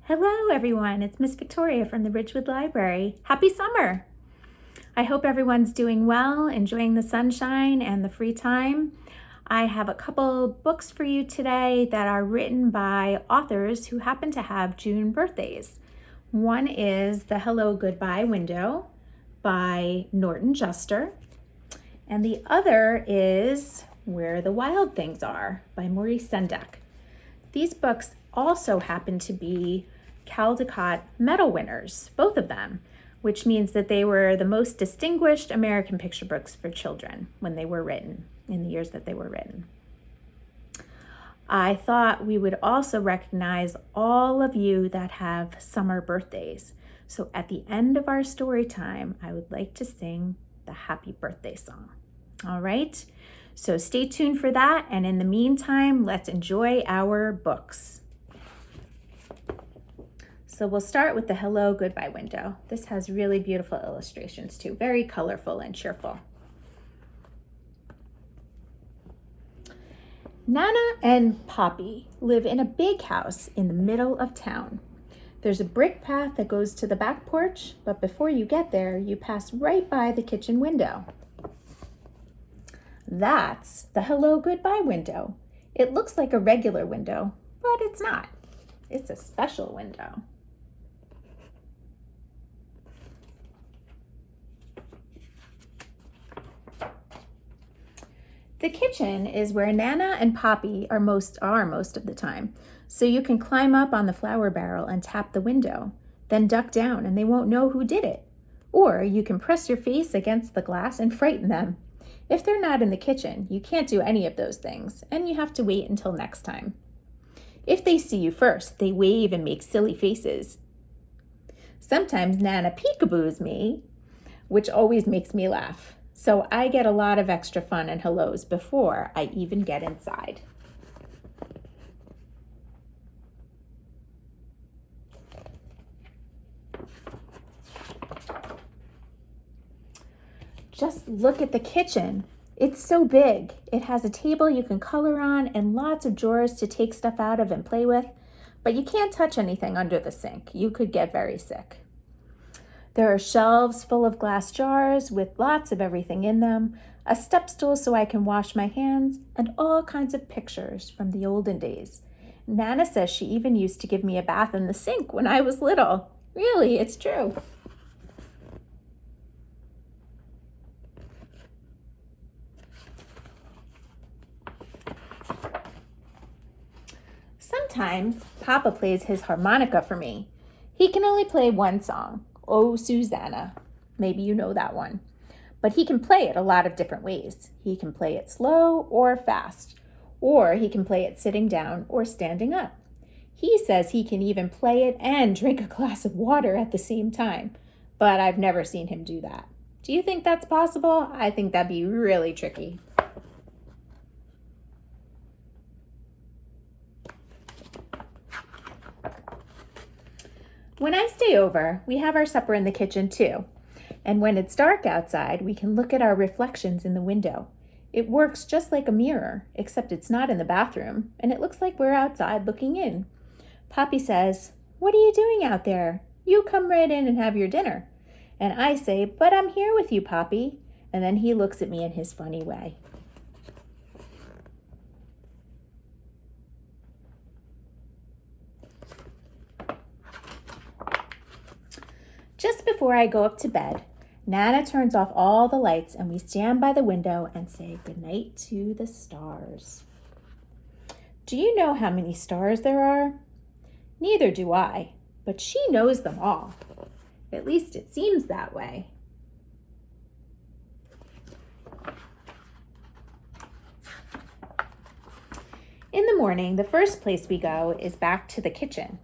Hello everyone, it's Miss Victoria from the Ridgewood Library. Happy summer! I hope everyone's doing well, enjoying the sunshine and the free time. I have a couple books for you today that are written by authors who happen to have June birthdays. One is The Hello Goodbye Window by Norton and the other is Where the Wild Things Are by Maurice Sendak. These books also happen to be Caldecott Medal winners, both of them, which means that they were the most distinguished American picture books for children when they were written, in the years that they were written. I thought we would also recognize all of you that have summer birthdays. So at the end of our story time, I would like to sing the happy birthday song. All right, so stay tuned for that. And in the meantime, let's enjoy our books. So we'll start with the Hello Goodbye Window. This has really beautiful illustrations too, very colorful and cheerful. Nana and Poppy live in a big house in the middle of town. There's a brick path that goes to the back porch, but before you get there, you pass right by the kitchen window. That's the Hello Goodbye Window. It looks like a regular window, but it's not. It's a special window. The kitchen is where Nana and Poppy are most of the time. So you can climb up on the flour barrel and tap the window, then duck down and they won't know who did it. Or you can press your face against the glass and frighten them. If they're not in the kitchen, you can't do any of those things, and you have to wait until next time. If they see you first, they wave and make silly faces. Sometimes Nana peekaboos me, which always makes me laugh. So I get a lot of extra fun and hellos before I even get inside. Just look at the kitchen. It's so big. It has a table you can color on and lots of drawers to take stuff out of and play with, but you can't touch anything under the sink. You could get very sick. There are shelves full of glass jars with lots of everything in them, a step stool so I can wash my hands, and all kinds of pictures from the olden days. Nana says she even used to give me a bath in the sink when I was little. Really, it's true. Sometimes Papa plays his harmonica for me. He can only play one song, Oh, Susanna. Maybe you know that one. But he can play it a lot of different ways. He can play it slow or fast, or he can play it sitting down or standing up. He says he can even play it and drink a glass of water at the same time, but I've never seen him do that. Do you think that's possible? I think that'd be really tricky. When I stay over, we have our supper in the kitchen too. And when it's dark outside, we can look at our reflections in the window. It works just like a mirror, except it's not in the bathroom, and it looks like we're outside looking in. Poppy says, "What are you doing out there? You come right in and have your dinner." And I say, "But I'm here with you, Poppy." And then he looks at me in his funny way. Just before I go up to bed, Nana turns off all the lights and we stand by the window and say goodnight to the stars. Do you know how many stars there are? Neither do I, but she knows them all. At least it seems that way. In the morning, the first place we go is back to the kitchen,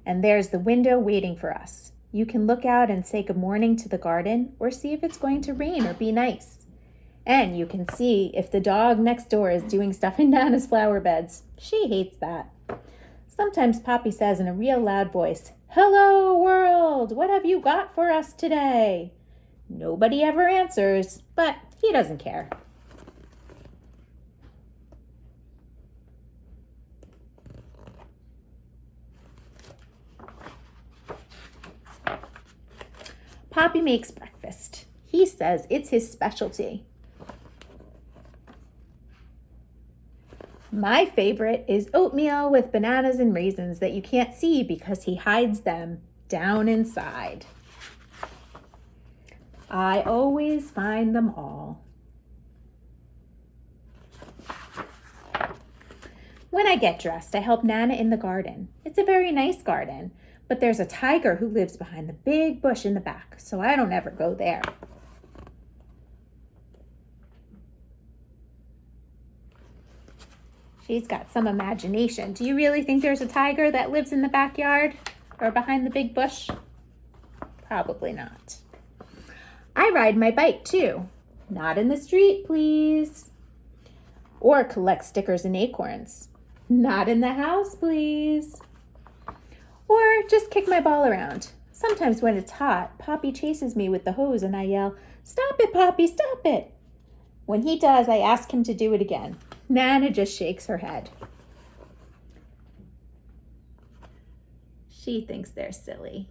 and there's the window waiting for us. You can look out and say good morning to the garden or see if it's going to rain or be nice. And you can see if the dog next door is doing stuff in Nana's flower beds. She hates that. Sometimes Poppy says in a real loud voice, "Hello, world! What have you got for us today?" Nobody ever answers, but he doesn't care. Poppy makes breakfast. He says it's his specialty. My favorite is oatmeal with bananas and raisins that you can't see because he hides them down inside. I always find them all. When I get dressed, I help Nana in the garden. It's a very nice garden, but there's a tiger who lives behind the big bush in the back, so I don't ever go there. She's got some imagination. Do you really think there's a tiger that lives in the backyard or behind the big bush? Probably not. I ride my bike too. Not in the street, please. Or collect stickers and acorns. Not in the house, please. Or just kick my ball around. Sometimes when it's hot, Poppy chases me with the hose and I yell, "Stop it, Poppy, stop it." When he does, I ask him to do it again. Nana just shakes her head. She thinks they're silly.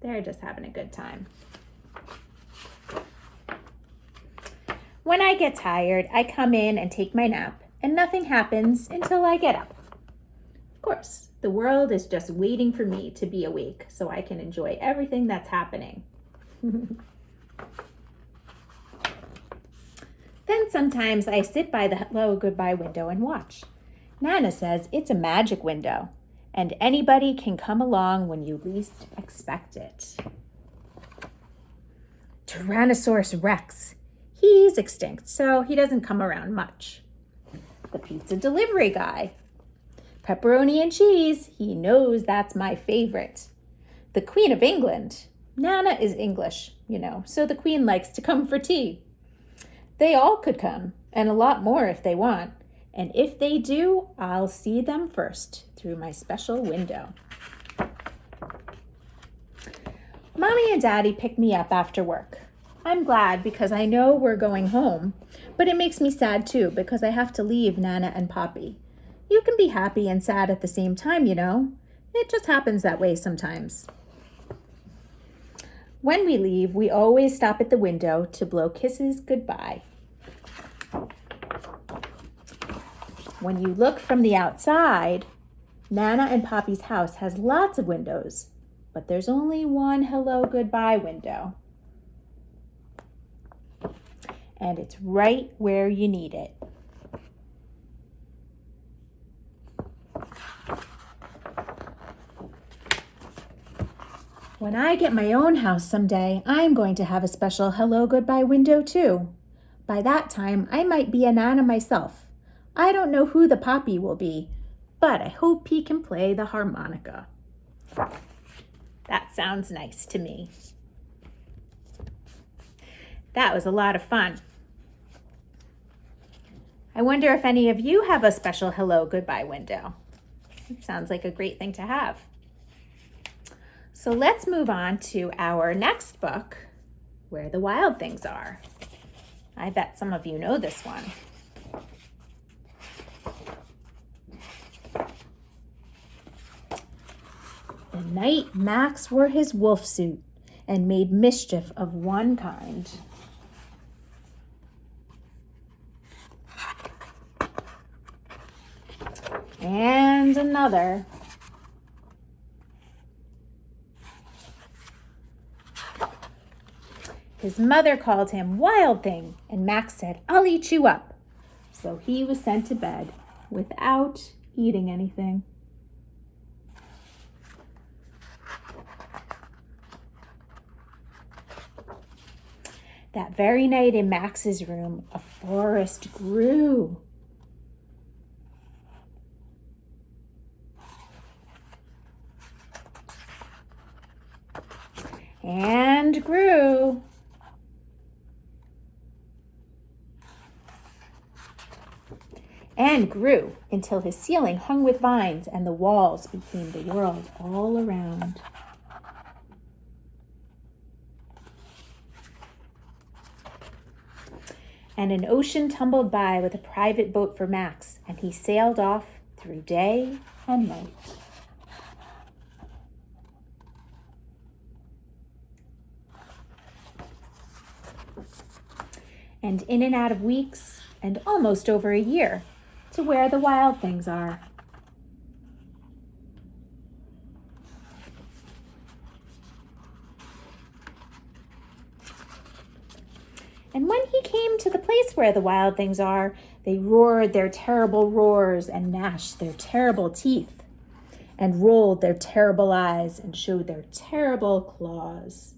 They're just having a good time. When I get tired, I come in and take my nap, and nothing happens until I get up. Of course, the world is just waiting for me to be awake so I can enjoy everything that's happening. Then sometimes I sit by the hello goodbye window and watch. Nana says it's a magic window, and anybody can come along when you least expect it. Tyrannosaurus Rex. He's extinct, so he doesn't come around much. The pizza delivery guy. Pepperoni and cheese. He knows that's my favorite. The Queen of England. Nana is English, so the Queen likes to come for tea. They all could come, and a lot more if they want. And if they do, I'll see them first through my special window. Mommy and Daddy pick me up after work. I'm glad because I know we're going home, but it makes me sad too because I have to leave Nana and Poppy. You can be happy and sad at the same time, It just happens that way sometimes. When we leave, we always stop at the window to blow kisses goodbye. When you look from the outside, Nana and Poppy's house has lots of windows, but there's only one hello goodbye window. And it's right where you need it. When I get my own house someday, I'm going to have a special hello goodbye window too. By that time, I might be a Nana myself. I don't know who the Poppy will be, but I hope he can play the harmonica. That sounds nice to me. That was a lot of fun. I wonder if any of you have a special hello goodbye window. It sounds like a great thing to have. So let's move on to our next book, Where the Wild Things Are. I bet some of you know this one. The night Max wore his wolf suit and made mischief of one kind. And another. His mother called him Wild Thing, and Max said, "I'll eat you up." So he was sent to bed without eating anything. That very night in Max's room, a forest grew. And grew. And grew until his ceiling hung with vines and the walls became the world all around. And an ocean tumbled by with a private boat for Max, and he sailed off through day and night. and in and out of weeks, and almost over a year, to where the wild things are. And when he came to the place where the wild things are, they roared their terrible roars and gnashed their terrible teeth and rolled their terrible eyes and showed their terrible claws.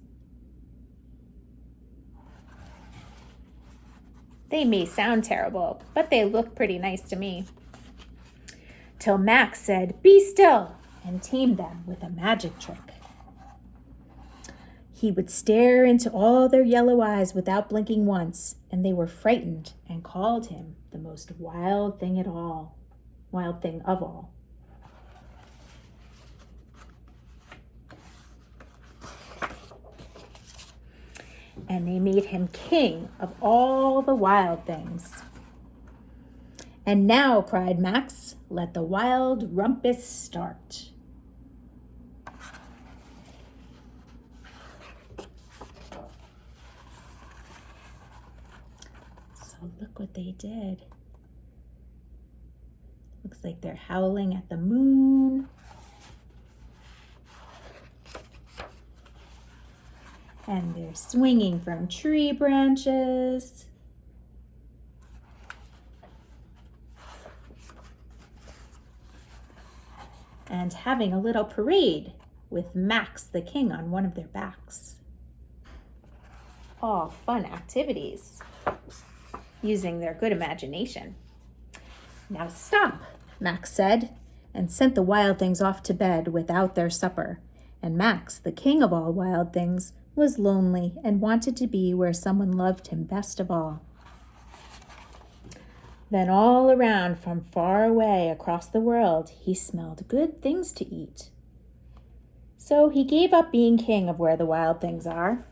They may sound terrible, but they look pretty nice to me. Till Max said, "Be still," and tamed them with a magic trick. He would stare into all their yellow eyes without blinking once, and they were frightened and called him the most wild thing of all. And they made him king of all the wild things. "And now," cried Max, "let the wild rumpus start." So look what they did. Looks like they're howling at the moon. And they're swinging from tree branches. And having a little parade with Max the king on one of their backs. All fun activities using their good imagination. "Now stop," Max said, and sent the wild things off to bed without their supper. And Max, the king of all wild things, was lonely and wanted to be where someone loved him best of all. Then all around from far away across the world, he smelled good things to eat. So he gave up being king of where the wild things are.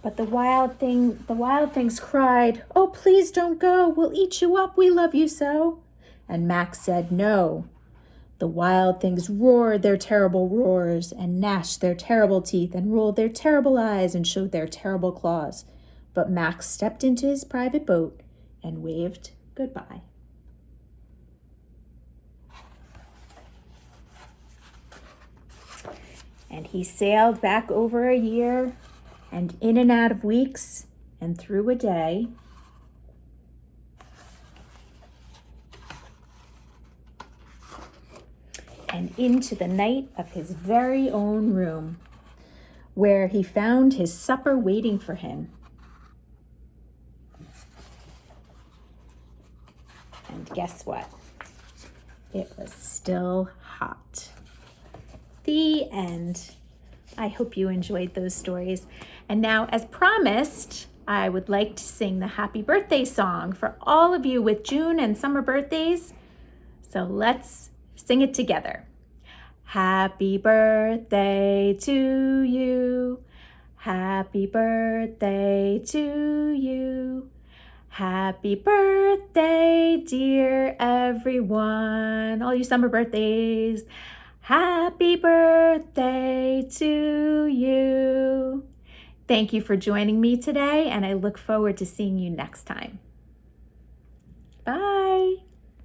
But the wild things cried, "Oh, please don't go. We'll eat you up. We love you so." And Max said, "No." The wild things roared their terrible roars and gnashed their terrible teeth and rolled their terrible eyes and showed their terrible claws. But Max stepped into his private boat and waved goodbye. And he sailed back over a year and in and out of weeks and through a day. And into the night of his very own room, where he found his supper waiting for him. And guess what? It was still hot. The end. I hope you enjoyed those stories. And now, as promised, I would like to sing the happy birthday song for all of you with June and summer birthdays. So let's sing it together. Happy birthday to you. Happy birthday to you. Happy birthday, dear everyone. All you summer birthdays. Happy birthday to you. Thank you for joining me today, and I look forward to seeing you next time. Bye.